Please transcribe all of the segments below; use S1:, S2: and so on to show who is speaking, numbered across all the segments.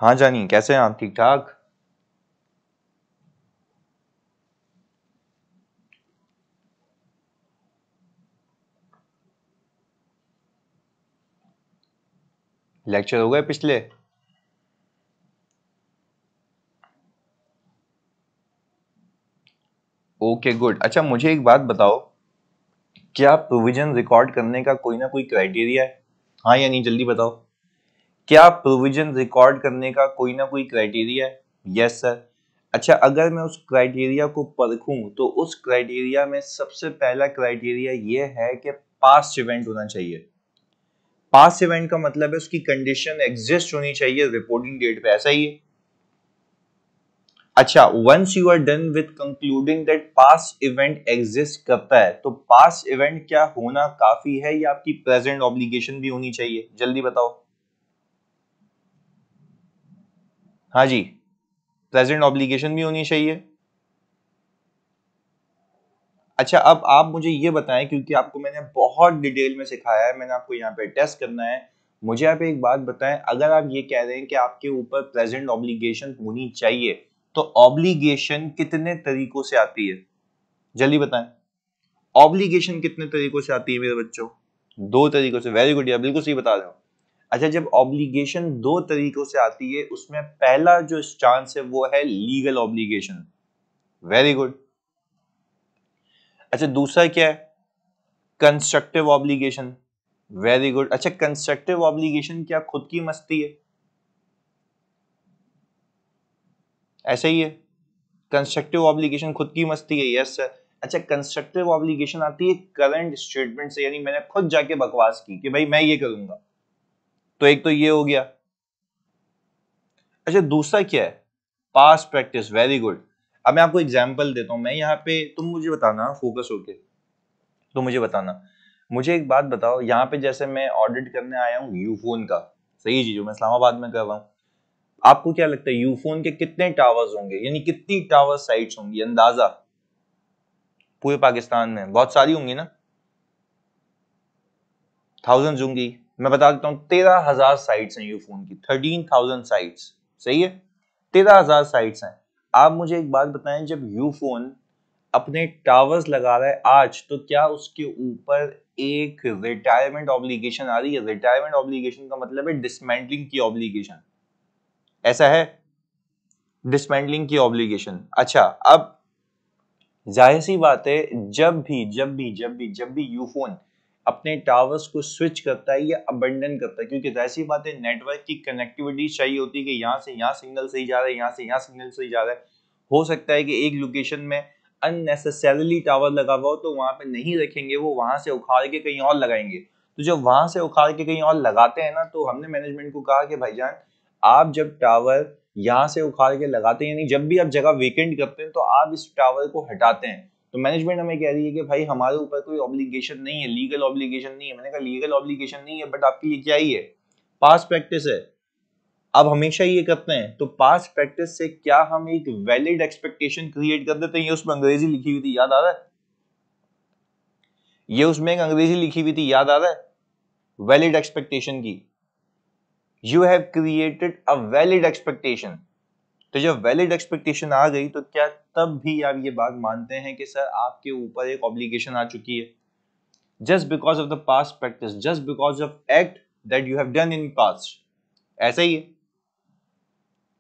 S1: हाँ जानी, कैसे हैं आप? ठीक ठाक। लेक्चर हो गए पिछले? Okay good. अच्छा मुझे एक बात बताओ, क्या प्रोविजन रिकॉर्ड करने का कोई ना कोई क्राइटेरिया है? हाँ या नहीं, जल्दी बताओ। क्या प्रोविजन रिकॉर्ड करने का कोई ना कोई क्राइटेरिया है? Yes sir. अच्छा, अगर मैं उस क्राइटेरिया को परखूं तो उस क्राइटेरिया में सबसे पहला क्राइटेरिया ये है कि पास्ट इवेंट होना चाहिए। पास्ट इवेंट का मतलब है उसकी कंडीशन एग्जिस्ट होनी चाहिए रिपोर्टिंग डेट पे, ऐसा ही है। अच्छा, once you are done with concluding that past event exist करता है, तो पास्ट इवेंट क्या होना काफी है या आपकी प्रेजेंट ऑब्लिगेशन भी होनी चाहिए? जल्दी बताओ। हाँ जी, प्रेजेंट ऑब्लिगेशन भी होनी चाहिए। अच्छा, अब आप मुझे ये बताएं, क्योंकि आपको मैंने बहुत डिटेल में सिखाया है, मैंने आपको यहाँ पे टेस्ट करना है। मुझे आप एक बात बताएं, अगर आप ये कह रहे हैं कि आपके ऊपर प्रेजेंट ऑब्लिगेशन होनी चाहिए, तो ऑब्लिगेशन कितने तरीकों से आती है? जल्दी बताएं। ऑब्लिगेशन कितने तरीकों से आती है मेरे बच्चों? दो तरीकों से। वेरी गुड, या बिल्कुल सही बता रहे हो। अच्छा, जब ऑब्लिगेशन दो तरीकों से आती है, उसमें पहला जो चांस है वो है लीगल ऑब्लिगेशन। Very good. अच्छा, दूसरा क्या है? Constructive obligation. Very good. अच्छा, कंस्ट्रक्टिव ऑब्लिगेशन क्या खुद की मस्ती है? ऐसा ही है, कंस्ट्रक्टिव ऑब्लिगेशन खुद की मस्ती है। Yes sir. अच्छा, कंस्ट्रक्टिव ऑब्लिगेशन आती है करंट स्टेटमेंट से, यानी मैंने खुद जाके बकवास की कि भाई मैं ये करूंगा, तो एक तो ये हो गया। अच्छा, दूसरा क्या है? Past practice. Very good. अब मैं आपको एग्जांपल देता हूं, मैं यहाँ पे, तुम मुझे बताना फोकस होके, तो मुझे बताना, मुझे एक बात बताओ, यहाँ पे जैसे मैं ऑडिट करने आया हूँ यूफोन का, सही चीज, मैं इस्लामाबाद में कर रहा हूँ। आपको क्या लगता है यूफोन के कितने टावर्स होंगे, यानी कितनी टावर साइट्स होंगी अंदाजा? पूरे पाकिस्तान में बहुत सारी होंगी ना, थाउजेंड्स होंगी। मैं बता देता हूँ, 13,000 साइट्स हैं यूफोन की, 13,000 साइट्स। सही है, 13,000 साइट्स हैं। आप मुझे एक बात बताएं, जब यूफोन अपने टावर्स लगा रहा है आज, तो क्या उसके ऊपर एक रिटायरमेंट ऑब्लिगेशन आ रही है? रिटायरमेंट ऑब्लिगेशन का मतलब है डिसमेंटलिंग की ऑब्लिगेशन, ऐसा है, डिसमेंटलिंग की ऑब्लिगेशन। अच्छा, अब जाहिर सी बात है, जब भी यूफोन अपने टावर्स को स्विच करता है या अबंडन करता है, क्योंकि जाहिर सी बात है नेटवर्क की कनेक्टिविटी चाहिए होती है कि यहाँ से यहाँ सिग्नल सही जा रहा है, यहाँ से यहाँ सिग्नल सही जा रहा है। हो सकता है कि एक लोकेशन में अननेसेसरीली टावर लगा हुआ हो, तो वहां पे नहीं रखेंगे, वो वहां से उखाड़ के कहीं और लगाएंगे। तो जब वहां से उखाड़ के कहीं और लगाते हैं ना, तो हमने मैनेजमेंट को कहा कि भाईजान, आप जब टावर यहाँ से उखाड़ के लगाते हैं, यानी जब भी आप जगह वेकेंट करते हैं, तो आप इस टावर को हटाते हैं। तो मैनेजमेंट हमें कह रही है कि भाई हमारे ऊपर कोई ऑब्लिगेशन नहीं है, लीगल ऑब्लिगेशन नहीं है। मैंने कहा लीगल ऑब्लिगेशन नहीं है, बट आपके लिए क्या ही है, पास्ट प्रैक्टिस है, आप हमेशा ये करते हैं। तो पास्ट प्रैक्टिस से क्या हम एक वैलिड एक्सपेक्टेशन क्रिएट कर देते हैं? ये उसमें अंग्रेजी लिखी हुई थी, याद आ रहा है? ये उसमें एक अंग्रेजी लिखी हुई थी, याद आ रहा है? वैलिड एक्सपेक्टेशन की, you have created a valid expectation. तो जब वैलिड एक्सपेक्टेशन आ गई, तो क्या तब भी आप ये बात मानते हैं कि सर आपके ऊपर एक ऑब्लिगेशन आ चुकी है, just because of the past practice, just because of act that you have done in past, ऐसा ही है।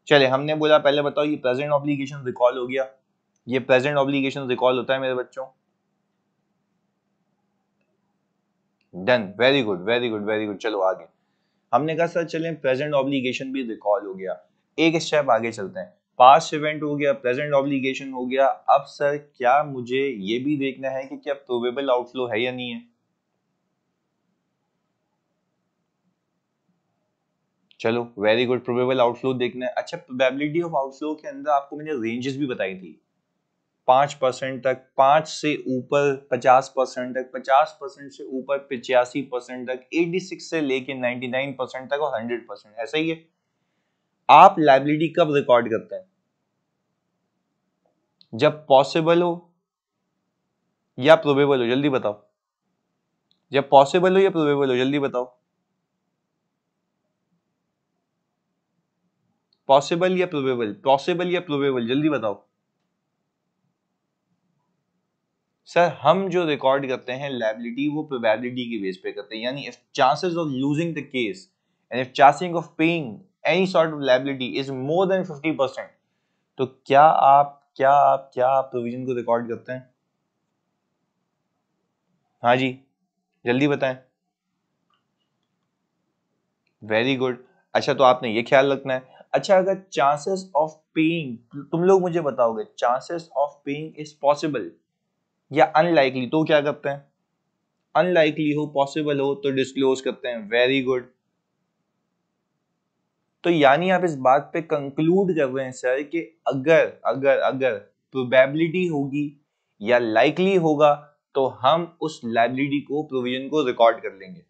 S1: चले, हमने बोला पहले बताओ, ये प्रेजेंट ऑब्लिगेशन रिकॉल हो गया, ये प्रेजेंट ऑब्लिगेशन रिकॉल होता है मेरे बच्चों। Done, very good very good very good. चलो आगे, हमने कहा सर चलें प्रेजेंट ऑब्लिगेशन भी रिकॉल हो गया, एक स्टेप आगे चलते हैं। पास्ट इवेंट हो गया, प्रेजेंट ऑब्लिगेशन हो गया, अब सर क्या मुझे ये भी देखना है कि क्या प्रोबेबल आउटफ्लो है या नहीं है? चलो वेरी गुड, प्रोबेबल आउटफ्लो देखना है। अच्छा, प्रोबेबिलिटी ऑफ आउटफ्लो के अंदर आपको मैंने रेंजेस भी बताई थी, 5% तक, 5 से ऊपर 50% तक, 50% से ऊपर 85% तक, 86 से लेके 99% तक, और 100%, ऐसा ही है। आप लाइबिलिटी कब रिकॉर्ड करते हैं? जब पॉसिबल हो या प्रोबेबल हो? जल्दी बताओ, जब पॉसिबल हो या प्रोबेबल हो? जल्दी बताओ। पॉसिबल या प्रोबेबल, पॉसिबल या प्रोबेबल, जल्दी बताओ सर। हम जो रिकॉर्ड करते हैं लायबिलिटी वो प्रोबेबिलिटी की बेस पे करते हैं, यानी if chances of losing the case and if chances of paying any sort of liability is more than 50%, तो क्या आप प्रोविजन को रिकॉर्ड करते हैं? हाँ जी, जल्दी बताएं। Very good. अच्छा, तो आपने ये ख्याल रखना है। अच्छा, अगर चांसेस ऑफ पेइंग, तुम लोग मुझे बताओगे chances of paying is possible या अनलाइकली, तो क्या करते हैं? अनलाइकली हो, पॉसिबल हो तो डिस्क्लोज करते हैं। Very good. तो यानी आप इस बात पे कंक्लूड कर रहे हैं सर कि अगर अगर अगर प्रोबेबिलिटी होगी या लाइकली होगा तो हम उस लायबिलिटी को, प्रोविजन को रिकॉर्ड कर लेंगे।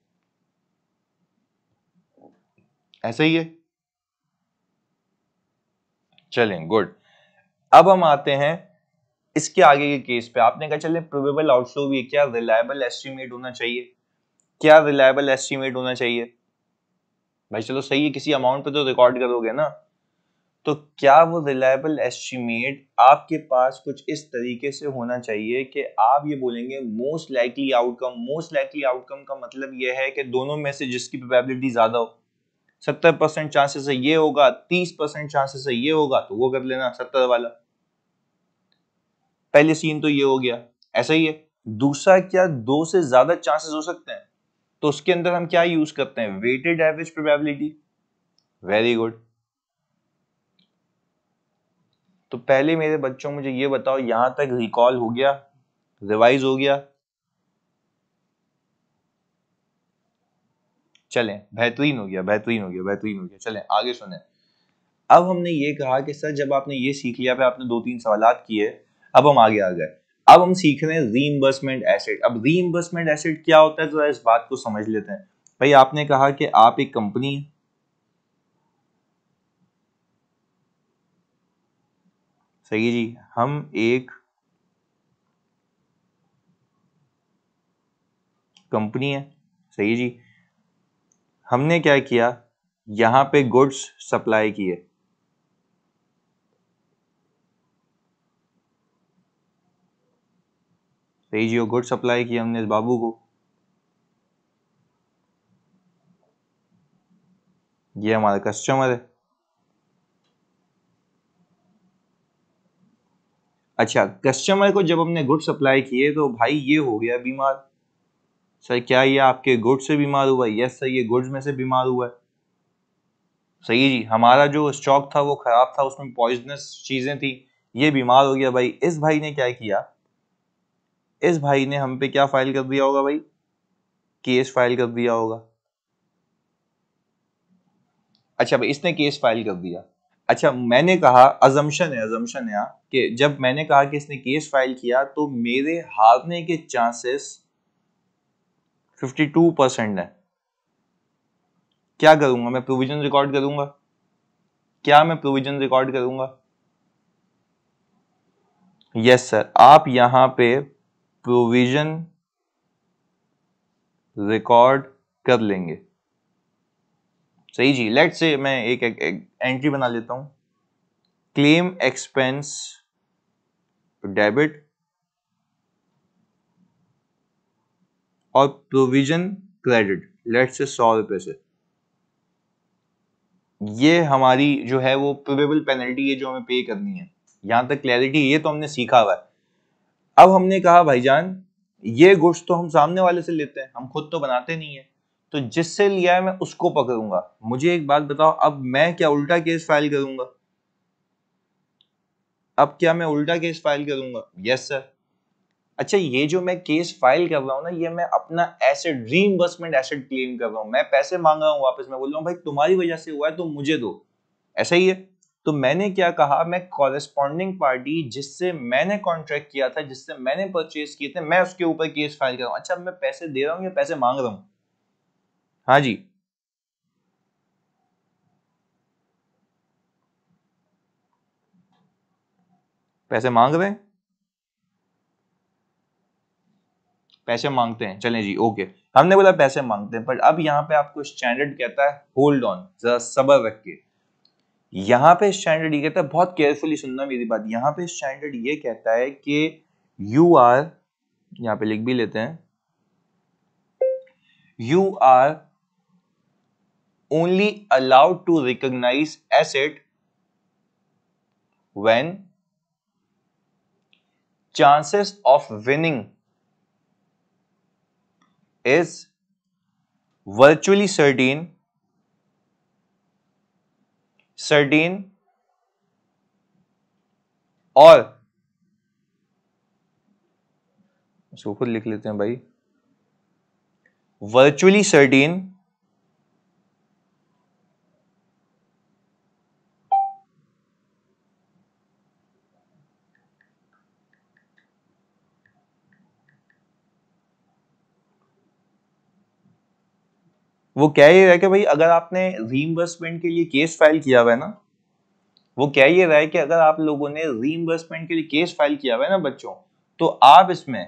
S1: ऐसा ही है? चलें, गुड। अब हम आते हैं इसके आगे के केस पे। आपने कहा चले प्रोबेबल आउटफ्लो भी, क्या रिलायबल एस्टिमेट होना चाहिए? क्या रिलायबल एस्टिमेट होना चाहिए? भाई चलो सही है, किसी अमाउंट पे तो रिकॉर्ड करोगे ना। तो क्या वो रिलायबल एस्टिमेट आपके पास कुछ इस तरीके से होना चाहिए कि आप ये बोलेंगे most likely outcome. Most likely outcome का मतलब ये है कि दोनों में से जिसकी प्रोबेबिलिटी ज्यादा हो। 70% चांसेस है ये होगा, 30% चांसेस है ये होगा, तो वो कर लेना 70 वाला। पहले सीन तो ये हो गया, ऐसा ही है। दूसरा, क्या दो से ज्यादा चांसेस हो सकते हैं? तो उसके अंदर हम क्या यूज करते हैं? Weighted average probability. Very good. तो पहले मेरे बच्चों मुझे ये बताओ, यहां तक रिकॉल हो गया, रिवाइज हो गया? चलें, बेहतरीन हो गया, बेहतरीन हो गया, बेहतरीन हो गया। चलें आगे सुने। अब हमने ये कहा कि सर जब आपने ये सीख लिया, फिर आपने 2-3 सवालात किए, अब हम आगे आ गए। अब हम सीख रहे हैं रीइंबर्समेंट एसेट। अब रीइंबर्समेंट एसेट क्या होता है, जरा इस बात को समझ लेते हैं। भाई आपने कहा कि आप एक कंपनी है, सही है जी, हम एक कंपनी है, सही है जी। हमने क्या किया, यहां पे गुड्स सप्लाई किए, सही जी, गुड्स सप्लाई किया हमने इस बाबू को। ये हमारा कस्टमर है। अच्छा, कस्टमर को जब हमने गुड्स सप्लाई किए तो भाई ये हो गया बीमार। सर क्या ये आपके गुड्स से बीमार हुआ? यस सर, ये गुड्स में से बीमार हुआ है। सही जी, हमारा जो स्टॉक था वो खराब था, उसमें पॉइजनस चीजें थी, ये बीमार हो गया। भाई इस भाई ने क्या किया, इस भाई ने हम पे क्या फाइल कर दिया होगा भाई? केस फाइल कर दिया होगा। अच्छा भाई, इसने केस फाइल कर दिया। अच्छा, मैंने कहा, अजम्पशन है कि जब मैंने कहा कि इसने केस फाइल किया तो मेरे हारने के चांसेस 52% है। क्या करूंगा मैं? प्रोविजन रिकॉर्ड करूंगा। क्या मैं प्रोविजन रिकॉर्ड करूंगा? यस सर, आप यहां पे प्रोविजन रिकॉर्ड कर लेंगे। सही जी। लेट्स से मैं एक एंट्री बना लेता हूं, क्लेम एक्सपेंस डेबिट और प्रोविजन क्रेडिट, लेट्स से 100 रुपए से। ये हमारी जो है वो प्रोबेबल पेनल्टी है जो हमें पे करनी है। यहां तक क्लैरिटी, ये तो हमने सीखा हुआ है। अब हमने कहा भाईजान ये गुड्स तो हम सामने वाले से लेते हैं, हम खुद तो बनाते नहीं है, तो जिससे लिया है मैं उसको पकड़ूंगा। मुझे एक बात बताओ, अब मैं क्या उल्टा केस फाइल करूंगा? अब क्या मैं उल्टा केस फाइल करूंगा? Yes sir. अच्छा, ये जो मैं केस फाइल कर रहा हूं ना, ये मैं अपना एसेट, रीइंबर्समेंट एसेट क्लेम कर रहा हूं। मैं पैसे मांग रहा हूं वापस, मैं बोल रहा हूं भाई तुम्हारी वजह से हुआ है तो मुझे दो। ऐसा ही है। तो मैंने क्या कहा, मैं कॉरेस्पॉन्डिंग पार्टी जिससे मैंने कॉन्ट्रैक्ट किया था, जिससे मैंने परचेज किए थे, मैं उसके ऊपर केस फाइल कर रहा हूं। अच्छा, मैं पैसे दे रहा हूं या पैसे मांग रहा हूं? हाँ जी, पैसे मांग रहे हैं, पैसे मांगते हैं। चलें जी, ओके, हमने बोला पैसे मांगते हैं, पर अब यहाँ पे आपको स्टैंडर्ड कहता है होल्ड ऑन, जरा सब्र रख के। यहां पे स्टैंडर्ड ये कहता है, बहुत केयरफुली सुनना मेरी बात, यहां पे स्टैंडर्ड ये कहता है कि यू आर, यहां पे लिख भी लेते हैं, you are only allowed to recognize asset when chances of winning is virtually certain और, इसको खुद लिख लेते हैं भाई, virtually certain वो क्या ये रहा है कि भाई अगर आपने रीइंबर्समेंट के लिए केस फाइल किया हुआ है ना, वो क्या ये रहा है कि अगर आप लोगों ने रीइंबर्समेंट के लिए केस फाइल किया हुआ है ना बच्चों, तो आप इसमें,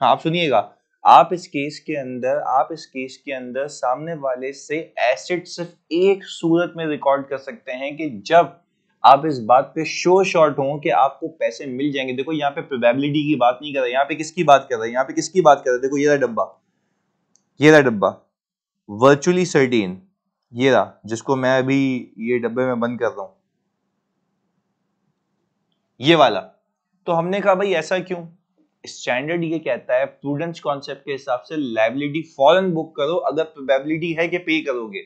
S1: हाँ आप सुनिएगा, आप इस केस के अंदर सामने वाले से एसेट सिर्फ एक सूरत में रिकॉर्ड कर सकते हैं कि जब आप इस बात पे श्योर शॉर्ट हो कि आपको पैसे मिल जाएंगे। देखो यहाँ पे प्रोबेबिलिटी की बात नहीं कर रहा, यहाँ पे किसकी बात कर रहा है, यहाँ पे किसकी बात कर रहा है, देखो ये रहा डब्बा, ये रहा डब्बा, वर्चुअली सर्टेन, ये रहा जिसको मैं अभी ये डब्बे में बंद कर रहा हूं, ये वाला। तो हमने कहा भाई ऐसा क्यों, स्टैंडर्ड ये कहता है प्रूडेंस कॉन्सेप्ट के हिसाब से लायबिलिटी फॉरन बुक करो अगर प्रोबेबिलिटी है कि पे करोगे।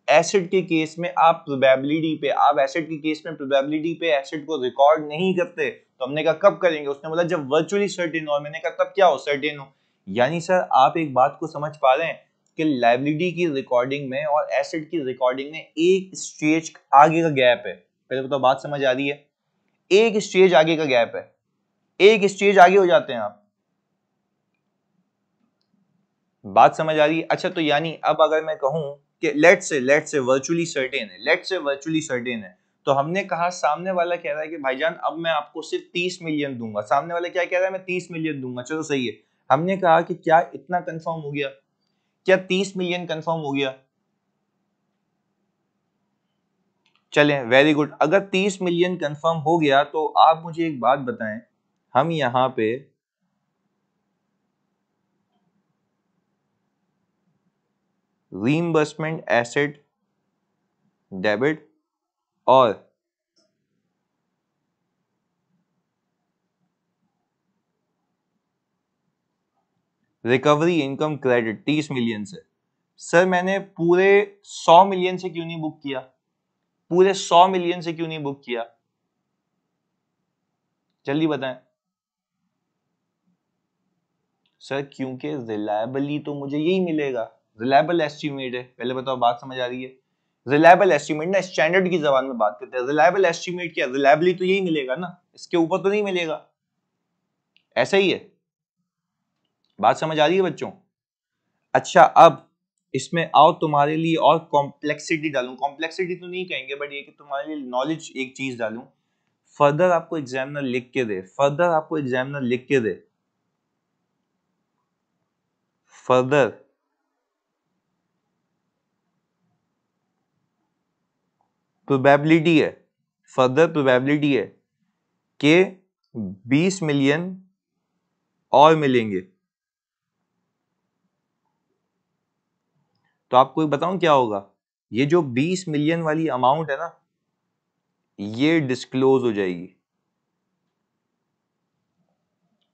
S1: एसेट के केस में आप प्रोबेबिलिटी पे, आप एसेट के केस में प्रोबेबिलिटी पे एसेट को रिकॉर्ड नहीं करते। तो हमने कहा कब करेंगे, उसने बोला जब वर्चुअली सर्टेन हो। मैंने कहा तब क्या हो, सर्टेन हो। यानी सर आप एक बात को समझ पा रहे हैं कि लायबिलिटी की रिकॉर्डिंग में और एसेट की रिकॉर्डिंग में एक स्टेज आगे का गैप है। पहले तो बात समझ आ रही है, एक स्टेज आगे का गैप है, एक स्टेज आगे हो जाते हैं आप, बात समझ आ रही है। अच्छा तो यानी अब अगर मैं कहूं कि लेट्स से वर्चुअली सर्टेन है, लेट्स से वर्चुअली सर्टेन है, तो हमने कहा सामने वाला कह रहा है कि भाईजान अब मैं आपको सिर्फ 30 मिलियन दूंगा। सामने वाला क्या कह रहा है, मैं 30 मिलियन दूंगा। चलो सही है, हमने कहा कि क्या इतना कंफर्म हो गया, क्या 30 मिलियन कंफर्म हो गया, चलें वेरी गुड। अगर 30 मिलियन कंफर्म हो गया तो आप मुझे एक बात बताएं, हम यहां पे रीइंबर्समेंट एसेट डेबिट और रिकवरी इनकम क्रेडिट 30 मिलियन से, सर मैंने पूरे 100 मिलियन से क्यों नहीं बुक किया, पूरे 100 मिलियन से क्यों नहीं बुक किया, जल्दी बताएं। सर क्योंकि रिलायबली तो मुझे यही मिलेगा, रिलायबल एस्टिमेट है। पहले बताओ बात समझ आ रही है, रिलायबल एस्टिमेट ना, स्टैंडर्ड की जबान में बात करते हैं, रिलायबल एस्टिमेट क्या, रिलायबली तो यही मिलेगा ना, इसके ऊपर तो नहीं मिलेगा, ऐसा ही है। बात समझ आ रही है बच्चों। अच्छा अब इसमें आओ तुम्हारे लिए और कॉम्प्लेक्सिटी डालूं, कॉम्प्लेक्सिटी तो नहीं कहेंगे बट ये कि तुम्हारे लिए नॉलेज एक चीज डालूं। फर्दर आपको एग्जामिनर लिख के दे, फर्दर आपको एग्जामिनर लिख के दे, फर्दर प्रोबेबिलिटी है, फर्दर प्रोबेबिलिटी है कि 20 मिलियन और मिलेंगे। तो आपको बताऊं क्या होगा, ये जो 20 मिलियन वाली अमाउंट है ना, ये डिस्क्लोज हो जाएगी,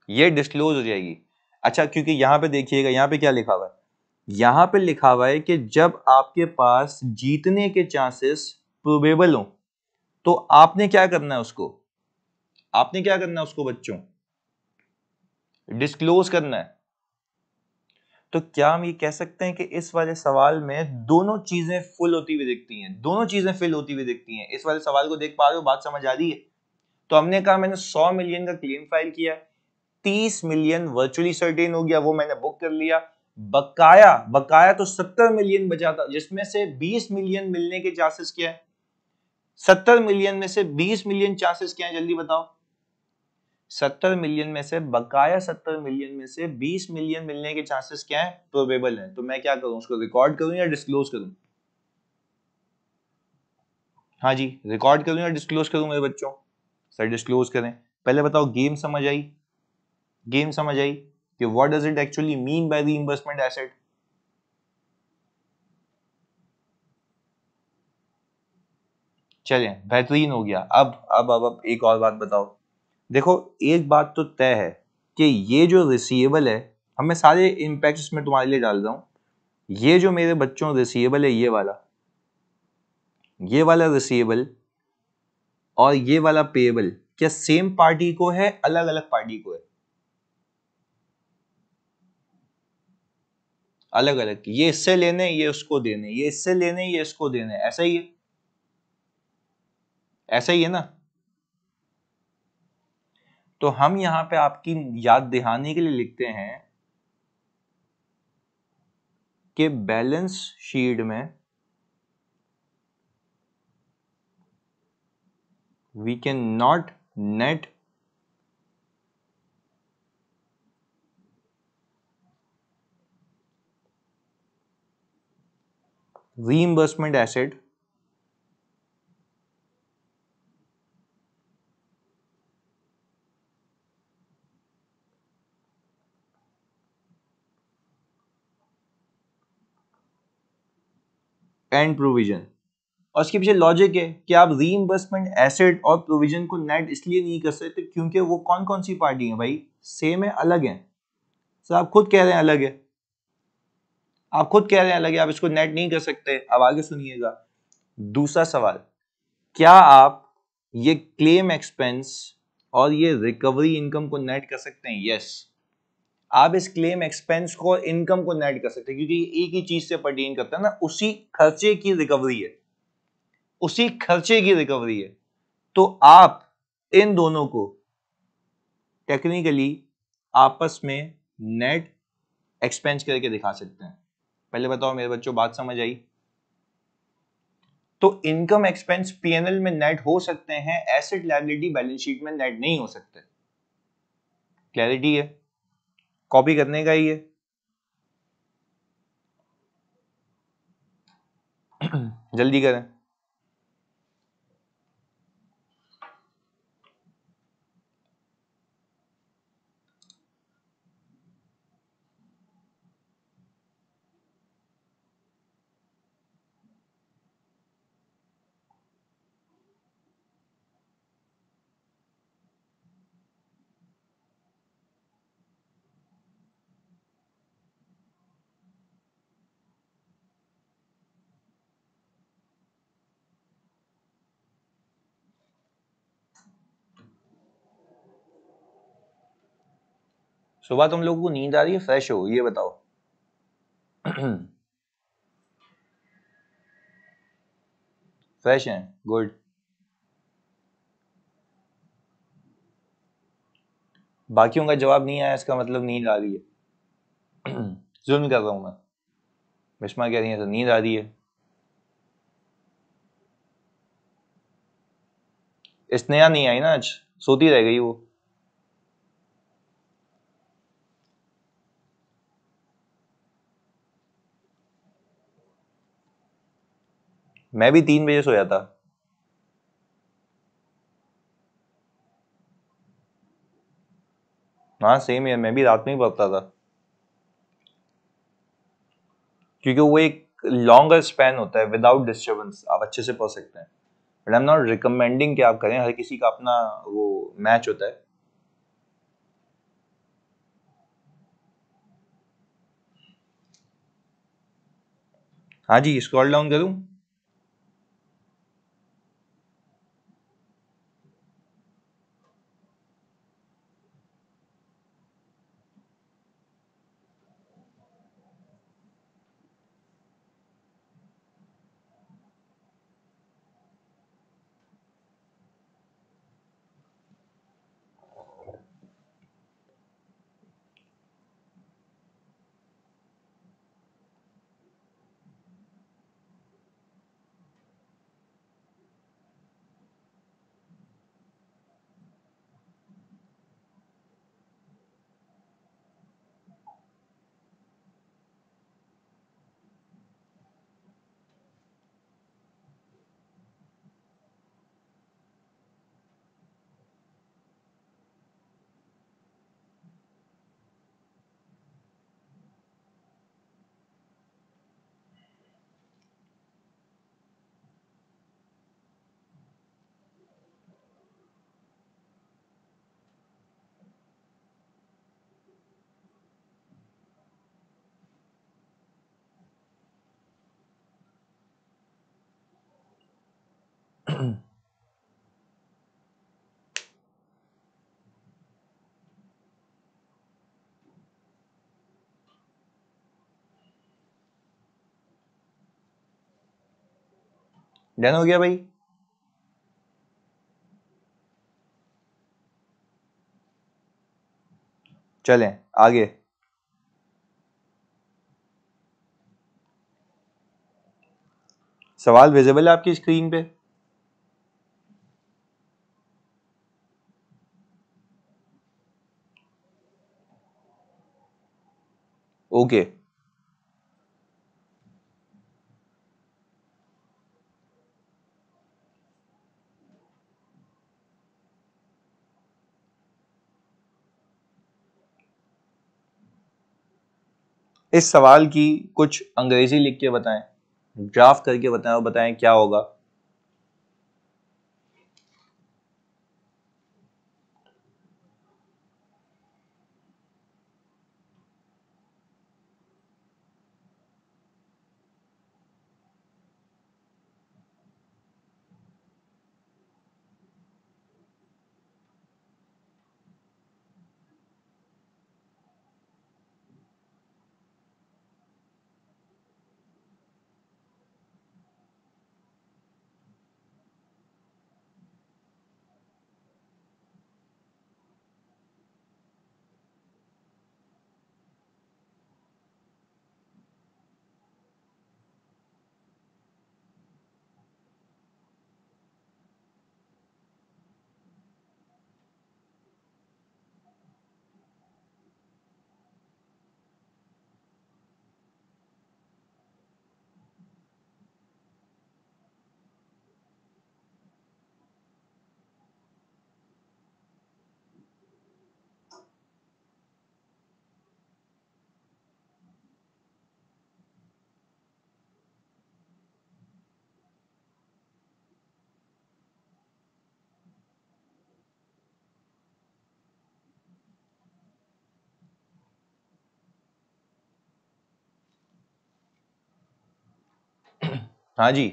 S1: ये डिस्क्लोज हो जाएगी। अच्छा क्योंकि यहां पे देखिएगा, यहां पे क्या लिखा हुआ है, यहां पे लिखा हुआ है कि जब आपके पास जीतने के चांसेस प्रोबेबल हो तो आपने क्या करना है उसको, आपने क्या करना है उसको बच्चों, डिस्क्लोज करना है। तो क्या हम ये कह सकते हैं कि इस वाले सवाल में दोनों चीजें फुल होती हुई दिखती हैं, दोनों चीजें फिल होती हुई दिखती हैं। इस वाले सवाल को देख पा रहे हो, बात समझ आ रही है। तो हमने कहा मैंने 100 मिलियन का क्लेम फाइल किया, 30 मिलियन वर्चुअली सर्टेन हो गया, वो मैंने बुक कर लिया। बकाया बकाया तो 70 मिलियन बचा था, जिसमें से 20 मिलियन मिलने के चांसेस क्या है, 70 मिलियन में से 20 मिलियन चांसेस क्या है, जल्दी बताओ। 70 मिलियन में से, बकाया 70 मिलियन में से 20 मिलियन मिलने के चांसेस क्या है, प्रोबेबल है। तो मैं क्या करूं, उसको रिकॉर्ड करूं या डिस्क्लोज करूं, हाँ जी, रिकॉर्ड करूँ या डिस्क्लोज करूँ मेरे बच्चों? सर डिस्क्लोज करें। पहले बताओ गेम समझ आई? गेम समझ आई कि what does it actually mean by reimbursement asset? चलें, बेहतरीन हो गया। अब एक और बात बताओ। देखो, एक बात तो तय है कि ये जो रिसीवेबल है, हमें सारे इम्पैक्ट्स में तुम्हारे लिए डाल रहा हूं, ये जो मेरे बच्चों रिसीवेबल है, ये वाला रिसीवेबल और ये वाला पेएबल, क्या सेम पार्टी को है, अलग अलग पार्टी को है? अलग अलग। ये इससे लेने, ये उसको देने, ये इससे लेने, ये इसको देने, ऐसा ही है, ऐसा ही है ना? तो हम यहां पे आपकी याद दिहानी के लिए लिखते हैं कि बैलेंस शीट में we cannot net reimbursement asset and provision. और इसके पीछे लॉजिक है कि आप रीइंबर्समेंट एसेट और प्रोविजन को नेट इसलिए नहीं कर सकते क्योंकि वो कौन कौन सी पार्टी है भाई? सेम है, अलग है? सर आप खुद कह रहे हैं अलग है, आप खुद कह रहे हैं अलग है, आप इसको नेट नहीं कर सकते। अब आगे सुनिएगा दूसरा सवाल, क्या आप ये क्लेम एक्सपेंस और ये रिकवरी इनकम को नेट कर सकते हैं? यस, आप इस क्लेम एक्सपेंस को, इनकम को नेट कर सकते हैं क्योंकि ये एक ही चीज से पर्टेन करता है ना, उसी खर्चे की रिकवरी है, उसी खर्चे की रिकवरी है। तो आप इन दोनों को टेक्निकली आपस में नेट एक्सपेंस करके दिखा सकते हैं। पहले बताओ मेरे बच्चों, बात समझ आई? तो इनकम एक्सपेंस पीएनएल में नेट हो सकते हैं, एसेट लायबिलिटी बैलेंस शीट में नेट नहीं हो सकते। क्लैरिटी है? कॉपी करने का ही है। जल्दी करें। सुबह तुम लोगों को नींद आ रही है, फ्रेश हो, ये बताओ। फ्रेश हैं, गुड। बाकियों का जवाब नहीं आया, इसका मतलब नींद आ रही है। जुल्म कर रहा हूं मैं। बिस्मा कह रही है तो नींद आ रही है। स्नेहा नहीं आई ना आज, सोती रह गई वो। मैं भी 3 बजे सोया था। हाँ सेम है, मैं भी रात में ही पढ़ता था क्योंकि वो एक लॉन्गर स्पैन होता है, विदाउट डिस्टर्बेंस आप अच्छे से पढ़ सकते हैं। But I am not recommending कि आप करें, हर किसी का अपना वो मैच होता है। हाँ जी, स्क्रॉल डाउन करूं? डन हो गया भाई? चलें आगे। सवाल विजिबल है आपकी स्क्रीन पे? ओके। इस सवाल की कुछ अंग्रेजी लिख के बताएं, ड्राफ्ट करके बताएं और बताएं क्या होगा। हाँ जी,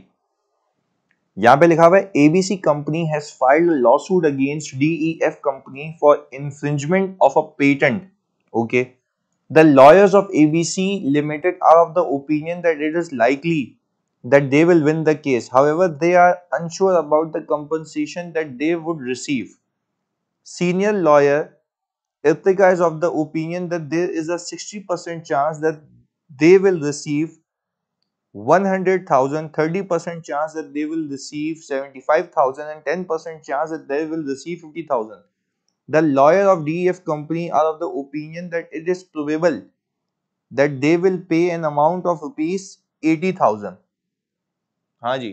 S1: यहां पे लिखा हुआ है ABC company has filed lawsuit against DEF company for infringement of a patent. Okay, the lawyers of ABC Limited are of the opinion that it is likely that they will win the case. However, they are unsure about the compensation that they would receive. Senior lawyer Irtika is of the opinion that there is a 60% chance that they will receive 100,000, 30% chance that they will receive 75,000, and 10% chance that they will receive 50,000. The lawyer of DEF company are of the opinion that it is probable that they will pay an amount of rupees 80,000. हाँ जी,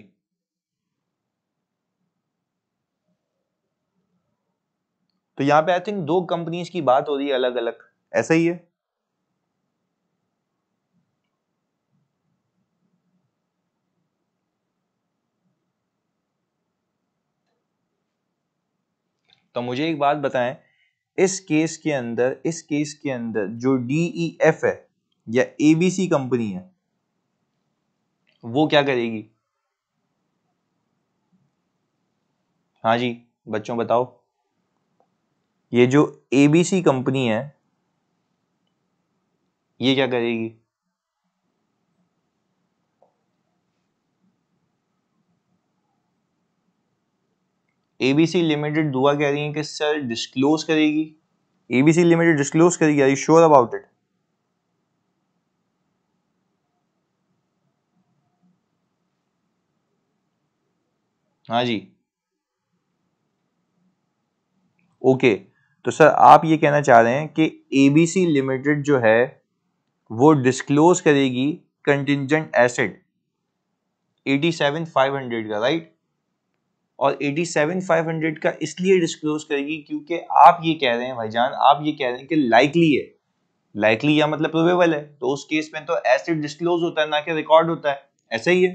S1: तो यहाँ पे I think दो companies की बात हो रही है अलग अलग, ऐसा ही है। तो मुझे एक बात बताएं, इस केस के अंदर जो डीईएफ है या एबीसी कंपनी है वो क्या करेगी? हाँ जी बच्चों बताओ, ये जो एबीसी कंपनी है ये क्या करेगी? एबीसी लिमिटेड दुआ कह रही है कि सर डिस्क्लोज करेगी। एबीसी लिमिटेड डिस्क्लोज करेगी, are you sure about it? हाँ जी, ओके। तो सर आप ये कहना चाह रहे हैं कि एबीसी लिमिटेड जो है वो डिस्क्लोज करेगी कंटिंजेंट एसेट 87,500 का, राइट? और 87,500 का इसलिए डिस्क्लोज करेगी क्योंकि आप ये कह रहे हैं भाईजान, आप ये कह रहे हैं कि लाइकली है। लाइकली या मतलब प्रोबेबल है, तो उस केस में तो एसेट डिस्क्लोज होता है ना कि रिकॉर्ड होता है, ऐसा ही है।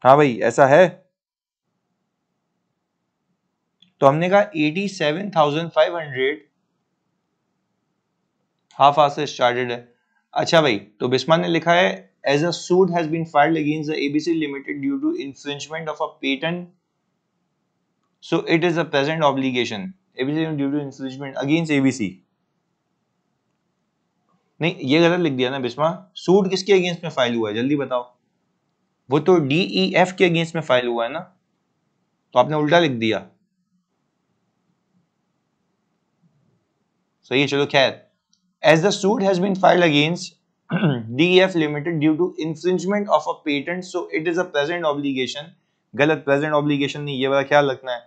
S1: हाँ भाई ऐसा है। तो हमने कहा 87,500 हाफ आवर से स्टार्टेड है। अच्छा भाई, तो बिस्मा ने लिखा है as a suit has been filed against the ABC limited due to infringement of a patent, so it is a present obligation ABC due to infringement against ABC. नहीं, ये गलत लिख दिया ना बिस्मा। सूट किसके अगेंस्ट में फाइल हुआ है जल्दी बताओ? वो तो डीईएफ के अगेंस्ट में फाइल हुआ है ना, तो आपने उल्टा लिख दिया। सही है, चलो खैर। As the suit has been filed against DEF Limited due to infringement of a patent, so it is a present obligation. गलत, present obligation नहीं, ये वाला ख्याल रखना है।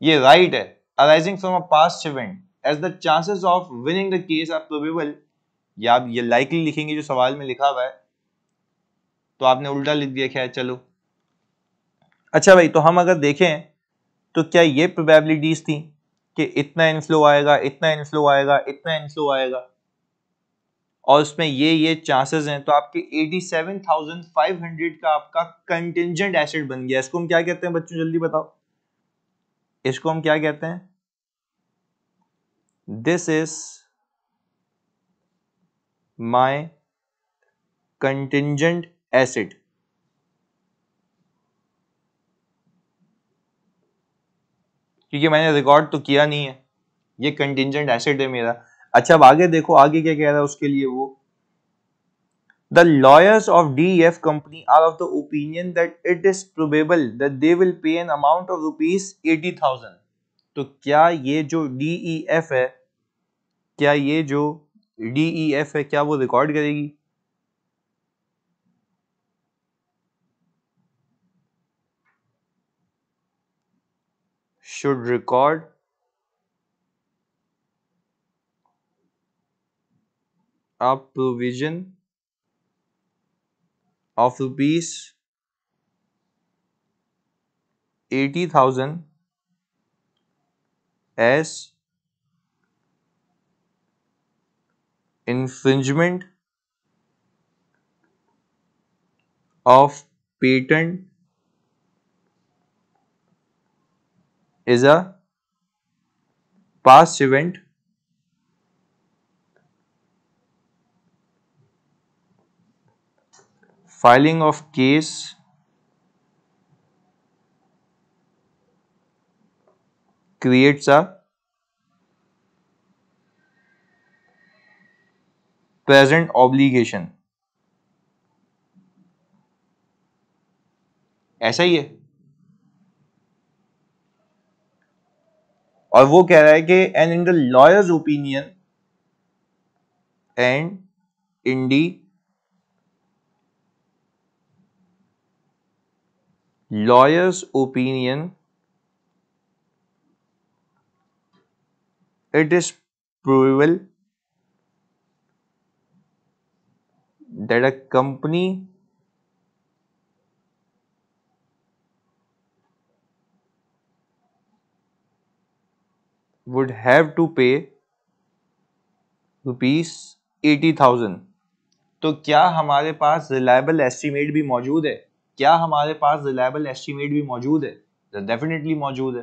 S1: ये right है, arising from a past event, as the chances of winning the case are probable. या आप ये likely लिखेंगे जो सवाल में लिखा हुआ है, तो आपने उल्टा लिख दिया। खैर चलो। अच्छा भाई, तो हम अगर देखें तो क्या ये प्रोबेबिलिटीज थी कि इतना इनफ्लो आएगा, इतना इनफ्लो आएगा, इतना इनफ्लो आएगा, और उसमें ये चांसेस हैं, तो आपके 87,500 का आपका कंटिंजेंट एसेट बन गया। इसको हम क्या कहते हैं बच्चों, जल्दी बताओ? इसको हम क्या कहते हैं? This is my contingent asset. क्योंकि मैंने रिकॉर्ड तो किया नहीं है, ये कंटिंजेंट एसेट है मेरा। अच्छा, अब आगे देखो, आगे क्या कह रहा है उसके लिए वो The lawyers of DEF company are of the opinion that it is probable that they will pay an amount of rupees 80,000. तो क्या ये जो DEF है, क्या ये जो DEF है, क्या वो रिकॉर्ड करेगी? Should record a provision of rupees 80,000 as infringement of patent is a past event filing of case creates a present obligation। ऐसा ही है। और वो कह रहा है कि and in the lawyers opinion, and in the lawyer's opinion, it is probable that a company would have to pay rupees 80,000। तो क्या हमारे पास रिलायबल एस्टीमेट भी मौजूद है? क्या हमारे पास रिलायबल एस्टीमेट भी मौजूद है? तो डेफिनेटली मौजूद है।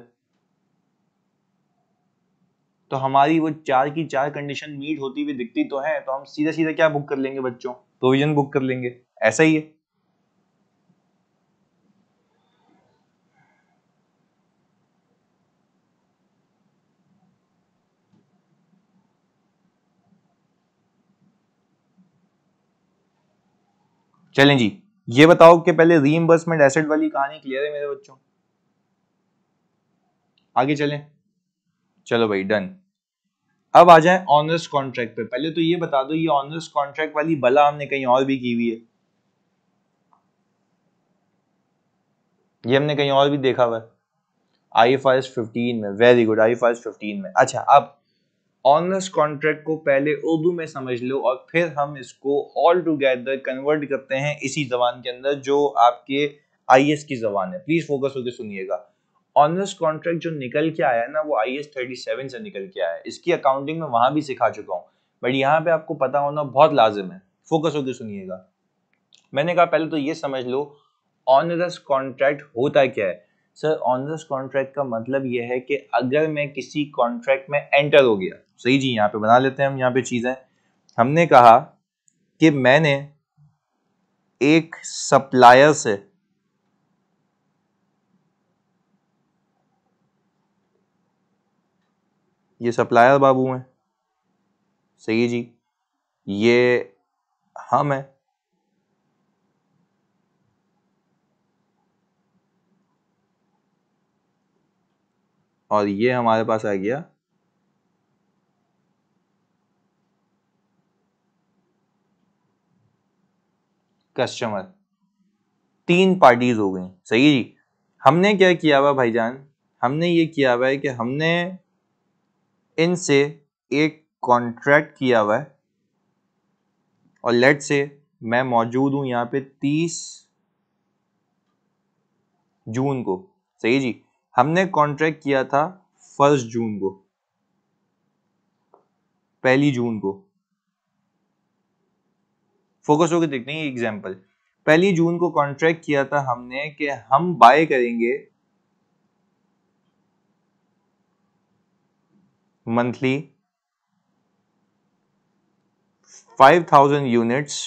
S1: तो हमारी वो 4 की 4 कंडीशन मीट होती हुई दिखती तो है, तो हम सीधा सीधा क्या बुक कर लेंगे बच्चों? प्रोविजन बुक कर लेंगे। ऐसा ही है। चलें जी, ये बताओ कि पहले रीइंबर्समेंट एसेट वाली कहानी क्लियर है मेरे बच्चों? आगे चलें। चलो भाई, डन। अब आ जाए ऑनर्स कॉन्ट्रैक्ट पे। पहले तो ये बता दो, ये ऑनर्स कॉन्ट्रैक्ट वाली बला हमने कहीं और भी की हुई है, ये हमने कहीं और भी देखा हुआ है IFRS 15 में। वेरी गुड, IFRS 15 में। अच्छा, अब ऑनर्स कॉन्ट्रैक्ट को पहले उर्दू में समझ लो और फिर हम इसको ऑल टुगेदर कन्वर्ट करते हैं इसी जबान के अंदर जो आपके IS की जबान है। प्लीज फोकस होकर सुनिएगा। ऑनर्स कॉन्ट्रैक्ट जो निकल के आया है ना, वो IS 37 से निकल के आया है। इसकी अकाउंटिंग में वहां भी सिखा चुका हूँ, बट यहाँ पे आपको पता होना बहुत लाजिम है। फोकस होकर सुनिएगा। मैंने कहा पहले तो ये समझ लो ऑनरस कॉन्ट्रैक्ट होता क्या है। सर ऑन दिस कॉन्ट्रैक्ट का मतलब यह है कि अगर मैं किसी कॉन्ट्रैक्ट में एंटर हो गया, सही जी, यहाँ पे बना लेते हैं हम यहाँ पे चीजें। हमने कहा कि मैंने एक सप्लायर से ये सप्लायर बाबू हैं, सही है जी, ये हम है, और ये हमारे पास आ गया कस्टमर। तीन पार्टीज हो गई, सही है जी। हमने क्या किया हुआ भाईजान, हमने ये किया हुआ है कि हमने इनसे एक कॉन्ट्रैक्ट किया हुआ है, और लेट से मैं मौजूद हूं यहाँ पे 30 जून को, सही जी। हमने कॉन्ट्रैक्ट किया था 1 जून को, 1 जून को। फोकस होकर देखते हैं ये एग्जांपल। 1 जून को कॉन्ट्रैक्ट किया था हमने कि हम बाय करेंगे monthly 5000 units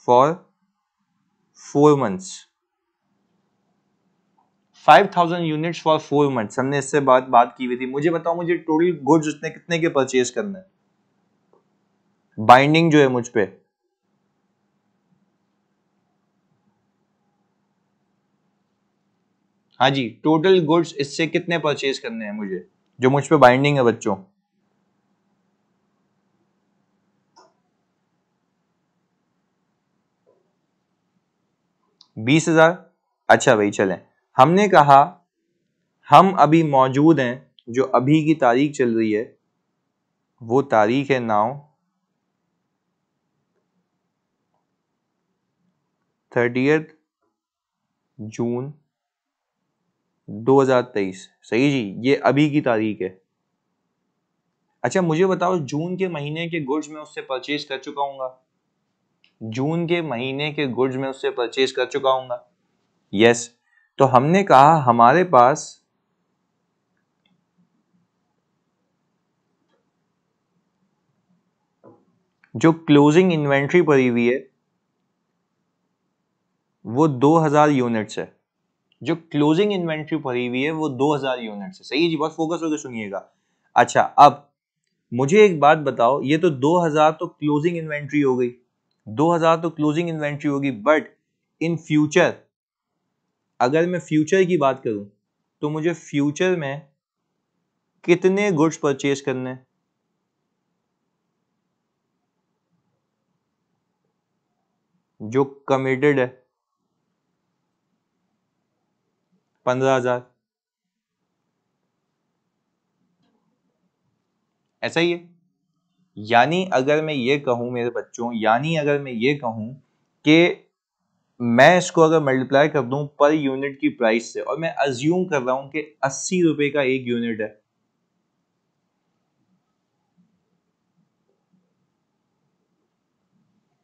S1: for 4 months. 5000 units for 4 months हमने इससे बात की हुई थी। मुझे बताओ, मुझे टोटल गुड्स उसने कितने के परचेज करना है, बाइंडिंग जो है मुझ पे। हाँ जी, टोटल गुड्स इससे कितने परचेज करने हैं मुझे, जो मुझ पे बाइंडिंग है बच्चों। 20,000। अच्छा भाई चलें, हमने कहा हम अभी मौजूद हैं, जो अभी की तारीख चल रही है वो तारीख है 30 जून 2023, सही जी, ये अभी की तारीख है। अच्छा मुझे बताओ, जून के महीने के गुड्स में उससे परचेज कर चुका हूंगा, जून के महीने के गुड्स में उससे परचेज कर चुका हूंगा, यस। तो हमने कहा हमारे पास जो क्लोजिंग इन्वेंट्री पड़ी हुई है वो 2000 यूनिट्स है, जो क्लोजिंग इन्वेंट्री पड़ी हुई है वो 2000 यूनिट्स है, सही है जी, बहुत फोकस होकर सुनिएगा। अच्छा अब मुझे एक बात बताओ, ये तो 2000 तो क्लोजिंग इन्वेंट्री हो गई, 2000 तो क्लोजिंग इन्वेंट्री होगी, बट इन फ्यूचर अगर मैं फ्यूचर की बात करूं तो मुझे फ्यूचर में कितने गुड्स परचेज करने हैं, जो कमिटेड है 15,000, ऐसा ही है। यानी अगर मैं ये कहूं मेरे बच्चों, यानी अगर मैं ये कहूं कि मैं इसको अगर मल्टीप्लाई कर दूं पर यूनिट की प्राइस से, और मैं अज्यूम कर रहा हूं कि 80 रुपए का एक यूनिट है,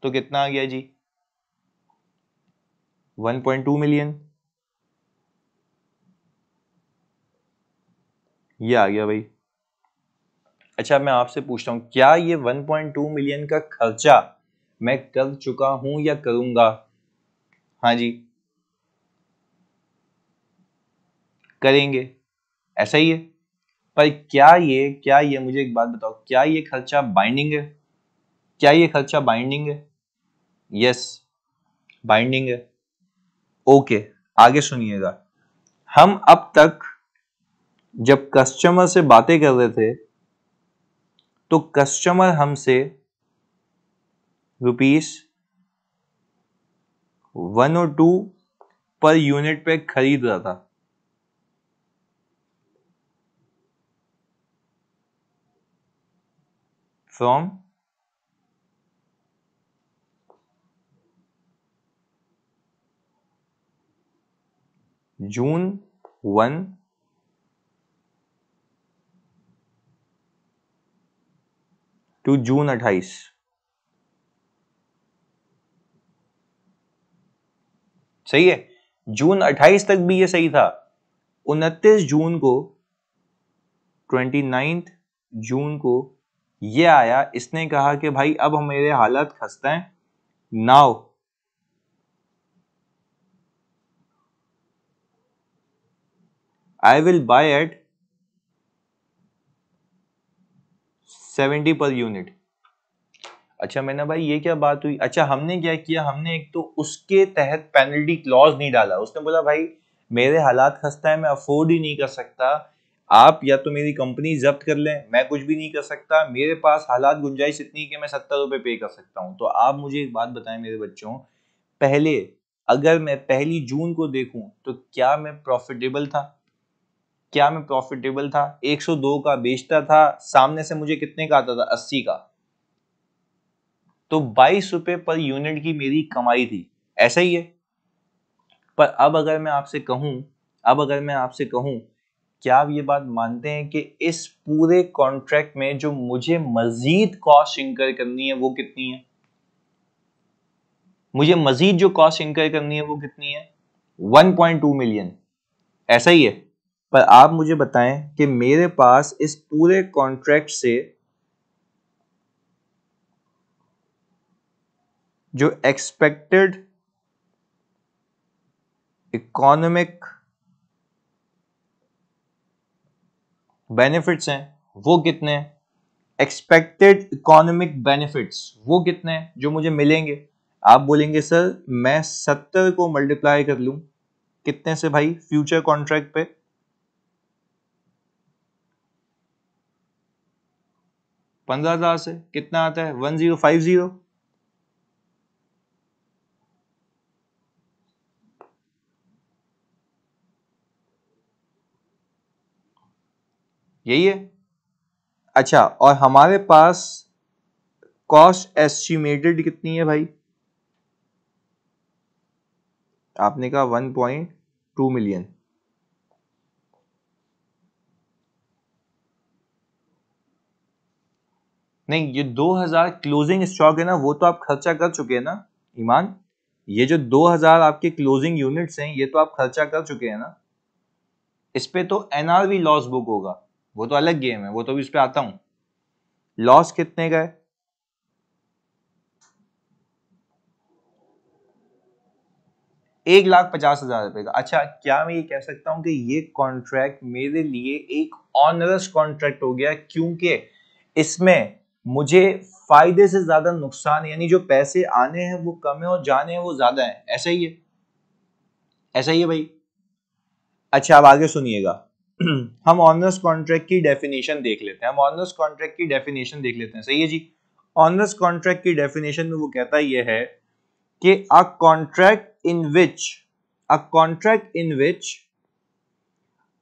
S1: तो कितना आ गया जी, 1.2 मिलियन, ये आ गया भाई। अच्छा मैं आपसे पूछता हूं, क्या ये 1.2 मिलियन का खर्चा मैं कर चुका हूं या करूंगा? हाँ जी, करेंगे, ऐसा ही है। पर क्या ये मुझे एक बात बताओ, क्या ये खर्चा बाइंडिंग है? क्या ये खर्चा बाइंडिंग है? यस, बाइंडिंग है। ओके, आगे सुनिएगा। हम अब तक जब कस्टमर से बातें कर रहे थे तो कस्टमर हमसे रुपीस 102 पर यूनिट पे खरीद रहा था, फ्रॉम जून 1 टू जून 28, सही है। जून 28 तक भी ये सही था। 29 जून को 29 जून को ये आया, इसने कहा कि भाई अब मेरे हालात खस्ता हैं, now I will buy at 70 per unit. अच्छा मैंने भाई ये क्या बात हुई। अच्छा हमने क्या किया, हमने एक तो उसके तहत पेनल्टी क्लॉज नहीं डाला। उसने बोला भाई मेरे हालात खस्ता है, मैं अफोर्ड ही नहीं कर सकता, आप या तो मेरी कंपनी जब्त कर लें, मैं कुछ भी नहीं कर सकता, मेरे पास हालात गुंजाइश इतनी कि मैं 70 रुपए पे कर सकता हूं। तो आप मुझे एक बात बताएं मेरे बच्चों, पहले अगर मैं 1 जून को देखूं तो क्या मैं प्रॉफिटेबल था? क्या मैं प्रॉफिटेबल था? 102 का बेचता था, सामने से मुझे कितने का आता था? 80 का। तो 22 रुपए पर यूनिट की मेरी कमाई थी, ऐसा ही है। पर अब अगर मैं आपसे कहूं, क्या आप ये बात मानते हैं कि इस पूरे कॉन्ट्रैक्ट में जो मुझे मजीद कॉस्ट इंकर करनी है वो कितनी है? मुझे मजीद जो कॉस्ट इंकर करनी है वो कितनी है? 1.2 मिलियन, ऐसा ही है। पर आप मुझे बताएं कि मेरे पास इस पूरे कॉन्ट्रैक्ट से जो एक्सपेक्टेड इकोनॉमिक बेनिफिट्स हैं वो कितने हैं? एक्सपेक्टेड इकोनॉमिक बेनिफिट्स वो कितने हैं जो मुझे मिलेंगे? आप बोलेंगे सर मैं 70 को मल्टीप्लाई कर लूं कितने से भाई? फ्यूचर कॉन्ट्रैक्ट पे 15,000 से कितना आता है? 1050। यही है। अच्छा और हमारे पास कॉस्ट एस्टिमेटेड कितनी है भाई? आपने कहा 1.2 मिलियन। नहीं, ये 2000 क्लोजिंग स्टॉक है ना, वो तो आप खर्चा कर चुके हैं ना ईमान। ये जो 2000 आपके क्लोजिंग यूनिट्स हैं ये तो आप खर्चा कर चुके हैं ना। इस पे तो एनआरवी लॉस बुक होगा, वो तो अलग गेम है, वो तो भी इस पे आता हूं। लॉस कितने का है? 1,50,000 रुपए का। अच्छा क्या मैं ये कह सकता हूं कि ये कॉन्ट्रैक्ट मेरे लिए एक ऑनरस कॉन्ट्रैक्ट हो गया, क्योंकि इसमें मुझे फायदे से ज्यादा नुकसान, यानी जो पैसे आने हैं वो कम है और जाने हैं वो ज्यादा है, ऐसा ही है, ऐसा ही है भाई। अच्छा अब आगे सुनिएगा। हम ऑनर्स कॉन्ट्रैक्ट की डेफिनेशन देख लेते हैं, सही है जी। ऑनर्स कॉन्ट्रैक्ट की डेफिनेशन में वो कहता ये है कि a contract in which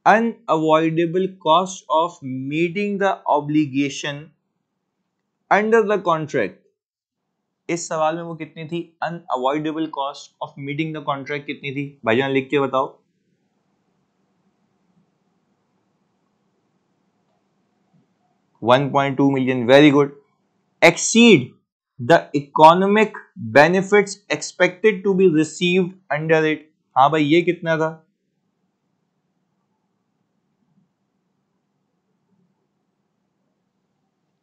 S1: unavoidable cost of meeting the obligation under the contract। इस सवाल में वो कितनी थी? Unavoidable cost of meeting the contract कितनी थी? भाईजान लिख के बताओ। 1.2 million, very good. Exceed the economic benefits expected to be received under it. हाँ भाई ये कितना था?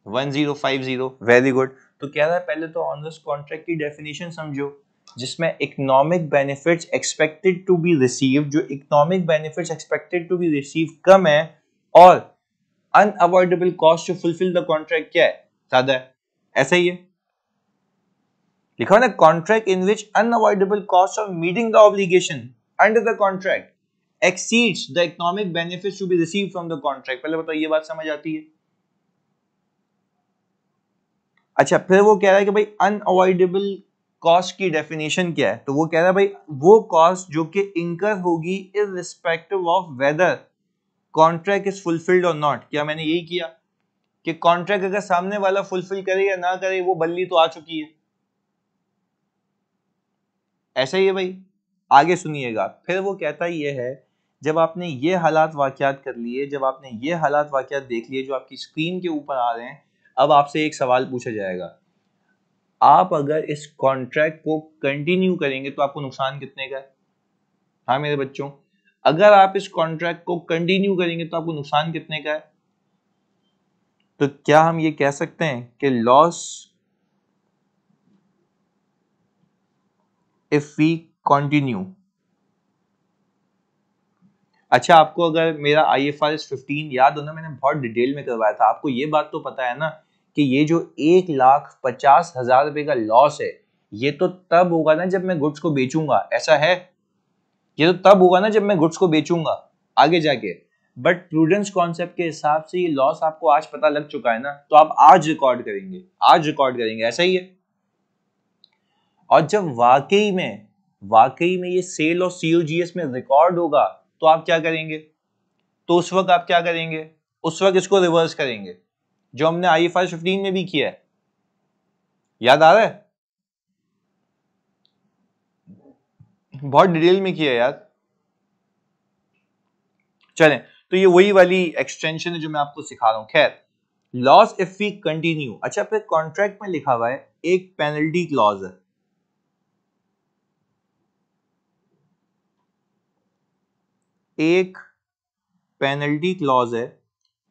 S1: 1050, वेरी गुड। तो कह रहा है पहले तो ऑनर्स कॉन्ट्रैक्ट की डेफिनेशन समझो, जिसमें economic benefits expected to be receive, जो economic benefits expected to be receive कम है, और unavoidable cost to fulfil the contract क्या है? ज्यादा है, ऐसा ही है। लिखा है ना, contract in which unavoidable cost of meeting the obligation under the contract exceeds the economic benefits to be receive from the contract. पहले बताओ ये बात समझ आती है? अच्छा फिर वो कह रहा है कि भाई अनअवॉइडेबल कॉस्ट की डेफिनेशन क्या है? तो वो कह रहा है भाई वो कॉस्ट जो कि इंकर होगी irrespective of whether contract is fulfilled और नॉट। क्या मैंने यही किया कि कॉन्ट्रैक्ट अगर सामने वाला फुलफिल करे या ना करे वो बल्ली तो आ चुकी है, ऐसा ही है भाई। आगे सुनिएगा, फिर वो कहता ये है जब आपने ये हालात वाकयात कर लिए, जब आपने ये हालात वाकयात देख लिए जो आपकी स्क्रीन के ऊपर आ रहे हैं, अब आपसे एक सवाल पूछा जाएगा, आप अगर इस कॉन्ट्रैक्ट को कंटिन्यू करेंगे तो आपको नुकसान कितने का है? हाँ मेरे बच्चों, अगर आप इस कॉन्ट्रैक्ट को कंटिन्यू करेंगे तो आपको नुकसान कितने का है? तो क्या हम ये कह सकते हैं कि लॉस इफ वी कंटिन्यू। अच्छा, आपको अगर मेरा IFRS 15 याद हो ना, मैंने बहुत डिटेल में करवाया था, आपको ये बात तो पता है ना कि ये जो 1,50,000 रुपए का लॉस है, ये तो तब होगा ना जब मैं गुड्स को बेचूंगा, ऐसा है? ये तो तब होगा ना जब मैं गुड्स को बेचूंगा आगे जाके। बट प्रूडेंस कॉन्सेप्ट के हिसाब से ये लॉस आपको आज पता लग चुका है ना, तो आप आज रिकॉर्ड करेंगे, आज रिकॉर्ड करेंगे, ऐसा ही है। और जब वाकई में ये सेल और COGS में रिकॉर्ड होगा, तो आप क्या करेंगे? तो उस वक्त आप क्या करेंगे? उस वक्त इसको रिवर्स करेंगे, जो हमने IFRS 15 में भी किया है। याद आ रहा है? बहुत डिटेल में किया है यार। चलें, तो ये वही वाली एक्सटेंशन है जो मैं आपको सिखा रहा हूं। खैर, लॉस इफ वी कंटिन्यू। अच्छा, फिर कॉन्ट्रैक्ट में लिखा हुआ है एक पेनल्टी क्लॉज है। एक पेनल्टी क्लॉज है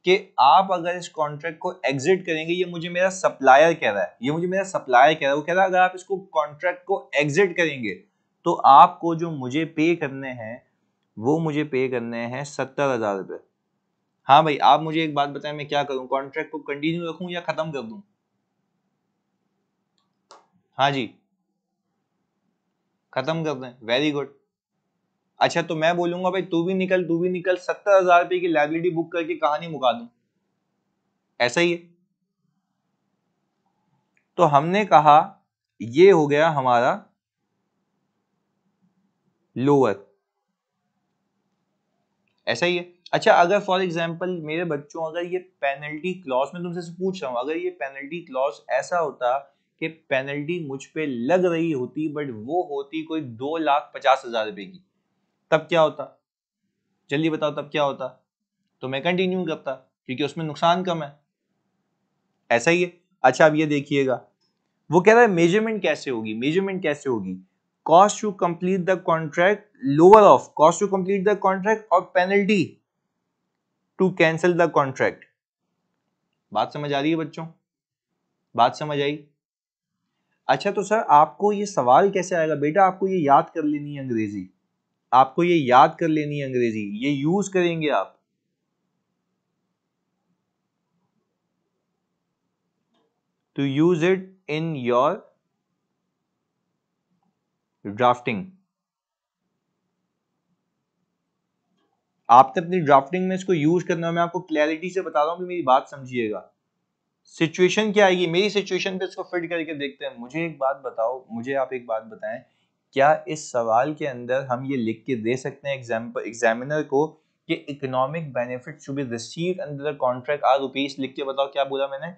S1: कि आप अगर इस कॉन्ट्रैक्ट को एग्जिट करेंगे, ये मुझे मेरा सप्लायर कह रहा है, वो कह रहा है अगर आप इसको कॉन्ट्रैक्ट को एग्जिट करेंगे तो आपको जो मुझे पे करने हैं, वो मुझे पे करने हैं 70,000 रुपए। हाँ भाई, आप मुझे एक बात बताएं, मैं क्या करूं? कॉन्ट्रैक्ट को कंटिन्यू रखूं या खत्म कर दूं? हाँ जी, खत्म कर दें, वेरी गुड। अच्छा, तो मैं बोलूंगा भाई तू भी निकल, 70,000 रुपए की लाइबिलिटी बुक करके कहानी मुका दूं, ऐसा ही है। तो हमने कहा ये हो गया हमारा लोअर, ऐसा ही है। अच्छा, अगर फॉर एग्जांपल मेरे बच्चों, अगर ये पेनल्टी क्लॉज, में तुमसे पूछ रहा हूं, अगर ये पेनल्टी क्लॉज ऐसा होता कि पेनल्टी मुझ पे लग रही होती बट वो होती कोई 2,50,000 रुपए की, तब क्या होता? जल्दी बताओ, तब क्या होता? तो मैं कंटिन्यू करता, क्योंकि उसमें नुकसान कम है, ऐसा ही है। अच्छा, अब ये देखिएगा, वो कह रहा है मेजरमेंट कैसे होगी, cost to complete the contract, lower of cost to complete the contract और penalty to cancel the contract. बात समझ आ रही है बच्चों? बात समझ आई? अच्छा, तो सर आपको ये सवाल कैसे आएगा? बेटा, आपको ये याद कर लेनी है अंग्रेजी, ये यूज करेंगे आप। To use it in your drafting. आपने अपनी ड्राफ्टिंग में इसको यूज करना है। मैं आपको क्लैरिटी से बता रहा हूं कि मेरी बात समझिएगा। सिचुएशन क्या आएगी, मेरी सिचुएशन पे इसको फिट करके देखते हैं। मुझे आप एक बात बताएं, क्या इस सवाल के अंदर हम ये लिख के दे सकते हैं एग्जामिनर को कि economic benefits to be received under the contract are rupees? लिख के बताओ, क्या बोला मैंने?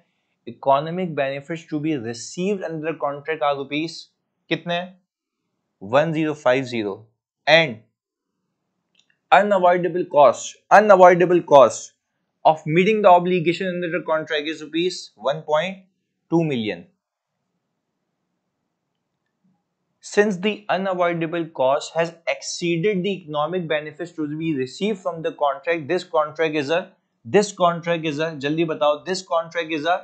S1: Economic benefits to be received under the contract are rupees कितने? 1050। And unavoidable cost of meeting the obligation under the contract is rupees 1.2 million. Since the unavoidable cost has exceeded the economic benefits to be received from the contract, this contract is a jaldi batao, this contract is a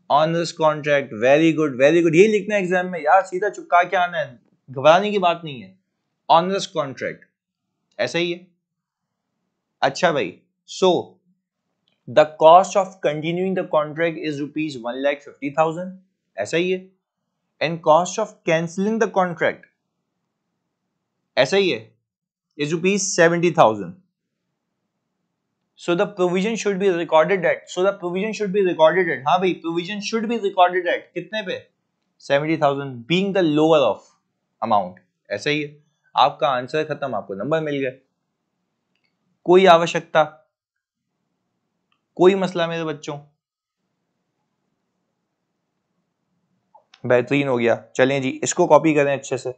S1: honours contract. Very good, very good, यही लिखना है exam में यार, सीधा चुपका के आना है, घबराने की बात नहीं है। ऑनर्स कॉन्ट्रैक्ट, ऐसा ही है। अच्छा भाई, so the cost of continuing the contract is rupees 1,50,000, ऐसा ही है। And cost of cancelling the contract, ऐसा ही है, is rupees 70,000। So the provision should be recorded at, हाँ भाई, provision should be recorded at कितने पे? 70,000 being the lower of amount, ऐसा ही है। आपका आंसर खत्म, आपको नंबर मिल गए। कोई आवश्यकता, कोई मसला मेरे बच्चों? बेहतरीन हो गया। चलें जी, इसको कॉपी करें अच्छे से।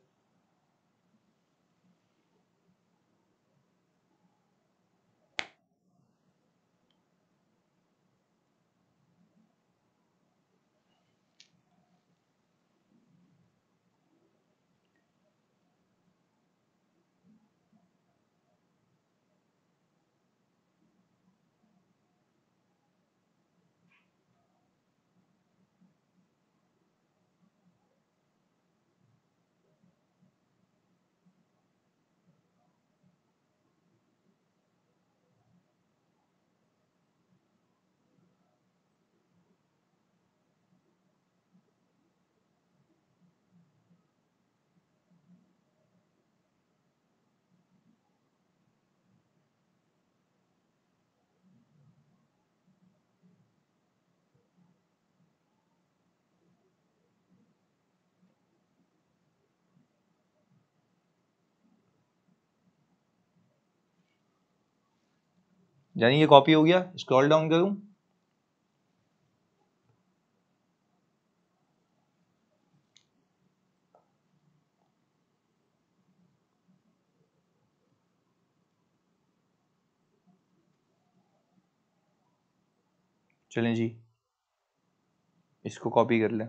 S1: यानी ये कॉपी हो गया, स्क्रॉल डाउन करूं, चलें जी इसको कॉपी कर लें।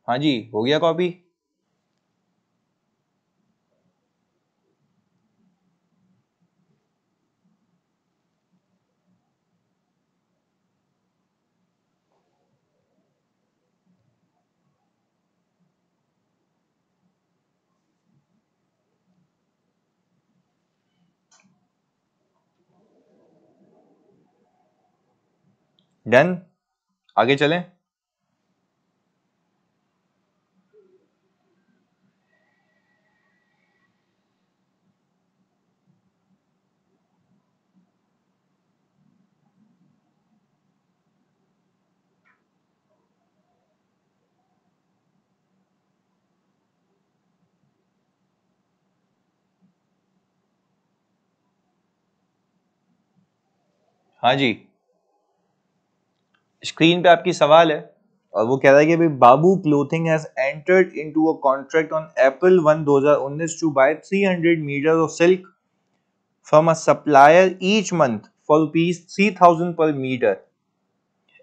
S1: हाँ जी हो गया कॉपी। डन, आगे चलें। हाँ जी स्क्रीन पे आपकी सवाल है और वो कह रहा है कि भाई Babu clothing has entered into a contract on April 1 2019 to buy 300 metre of silk from a supplier each month for rupees 3000 per metre.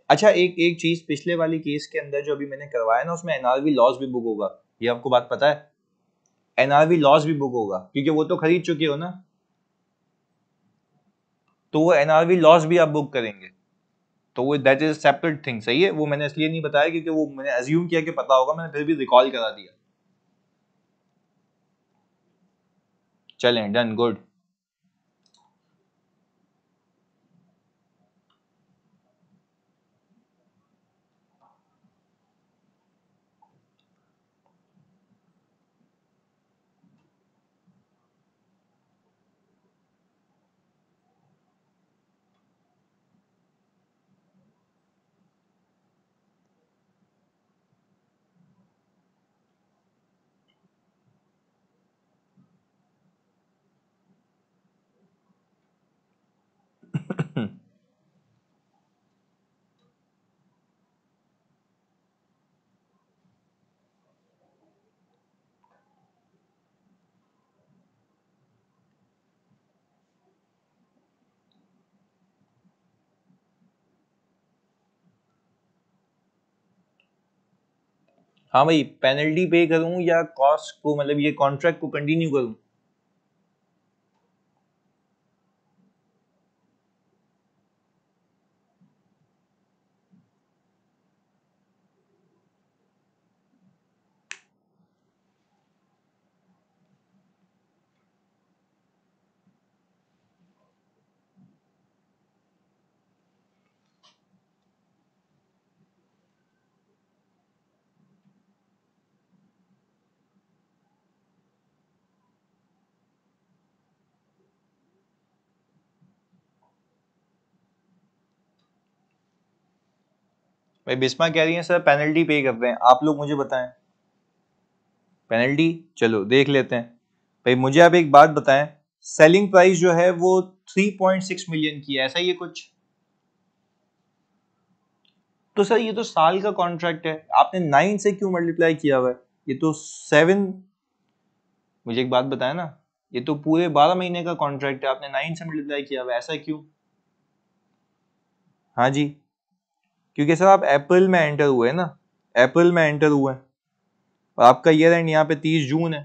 S1: अच्छा एक एक चीज, पिछले वाली केस के अंदर जो अभी मैंने करवाया ना उसमें एनआरवी लॉस भी बुक होगा, ये आपको बात पता है? एनआरवी लॉस भी बुक होगा क्योंकि वो तो खरीद चुके हो ना, तो वो एनआरवी लॉस भी आप बुक करेंगे, तो वो दैट इज सेपरेट थिंग। सही है, वो मैंने इसलिए नहीं बताया क्योंकि वो मैंने अज्यूम किया कि पता होगा, मैंने फिर भी रिकॉल करा दिया। चलें डन, गुड। हाँ भाई, पेनल्टी पे करूं या कॉस्ट को, मतलब ये कॉन्ट्रैक्ट को कंटिन्यू करूं? भाई बिस्मा कह रही है सर पेनल्टी पे कर रहे हैं, आप लोग मुझे बताएं पेनल्टी। चलो देख लेते हैं। भाई मुझे आप एक बात बताएं, सेलिंग प्राइस जो है वो 3.6 मिलियन की है, ऐसा ही है कुछ? तो सर ये तो साल का कॉन्ट्रैक्ट है, आपने 9 से क्यों मल्टीप्लाई किया हुआ है? ये तो 7, मुझे एक बात बताया ना, ये तो पूरे 12 महीने का कॉन्ट्रैक्ट है, आपने 9 से मल्टीप्लाई किया हुआ है, ऐसा क्यों? हाँ जी, क्योंकि सर आप अप्रैल में एंटर हुए हैं ना, अप्रैल में एंटर हुए हैं और आपका ईयर एंड यहाँ पे 30 जून है।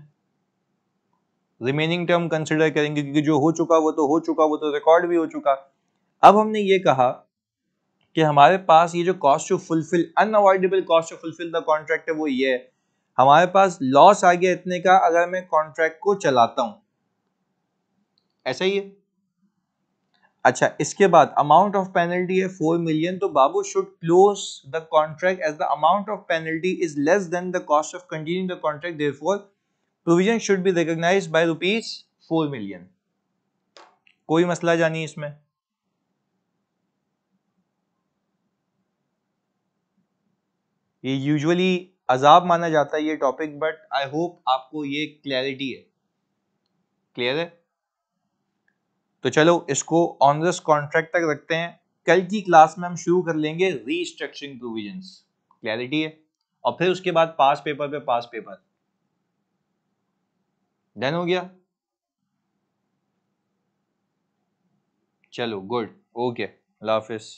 S1: रिमेनिंग टर्म कंसिडर करेंगे क्योंकि जो हो चुका वो तो हो चुका, वो तो रिकॉर्ड भी हो चुका। अब हमने ये कहा कि हमारे पास ये जो cost to fulfil, unavoidable cost to fulfil the contract है, वो ये है हमारे पास लॉस आ गया इतने का अगर मैं कॉन्ट्रैक्ट को चलाता हूं, ऐसा ही है। अच्छा, इसके बाद अमाउंट ऑफ पेनल्टी है 4 मिलियन, तो Babu should close the contract as the amount of penalty is less than the cost of continuing the contract, therefore provision should be recognised by rupees 4 million. कोई मसला जानी इसमें? ये यूजुअली अजाब माना जाता है ये टॉपिक, बट आई होप आपको ये क्लैरिटी है, क्लियर है। तो चलो इसको ऑन दिस कॉन्ट्रैक्ट तक रखते हैं, कल की क्लास में हम शुरू कर लेंगे रीस्ट्रक्चरिंग प्रोविजंस, क्लैरिटी है, और फिर उसके बाद पास पेपर पे पास पेपर। डन हो गया? चलो गुड, ओके, अल्लाह हाफिज।